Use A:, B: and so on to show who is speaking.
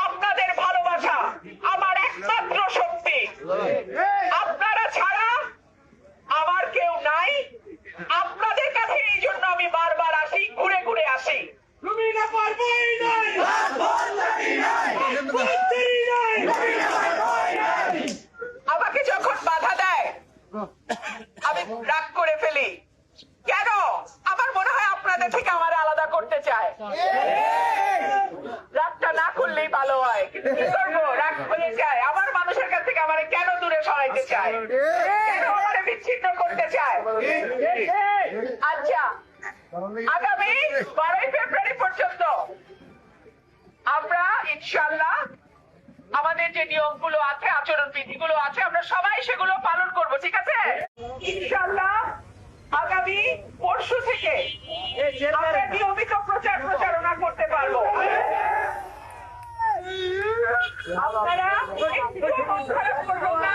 A: আপনাদের ভালোবাসা আমার একমাত্র শক্তি। আপনারা ছাড়া আমার কেউ নাই। আপনাদের কাছে এই জন্য আমি বারবার আসি, ঘুরে ঘুরে আসি। তুমি না পারবেই নাই, আমাকে যখন বাধা দেয় আমি রাগ করে ফেলি। কেন? আমার মনে হয় আপনাদের থেকে আমার আলাদা করতে চায়। রাগটা না করলেই ভালো হয়, কিন্তু কি করবো, রাগ হয়ে যায়। আমার মানুষের কাছ থেকে আমার কেন দূরে সরাইতে চায়, কেন আমার বিচ্ছিন্ন করতে চায়? আচ্ছা, আগামী 12ই ফেব্রুয়ারি পর্যন্ত আমরা ইনশাআল্লাহ আমাদের যে নিয়মগুলো আছে, আচরণ বিধিগুলো আছে, আমরা সবাই সেগুলো পালন করব, ঠিক আছে? ইনশাআল্লাহ আগামী পরশু থেকে আমরা নিয়মিত প্রচারণা করতে পারবো। আপনারা একটু মন খারাপ করবেন না।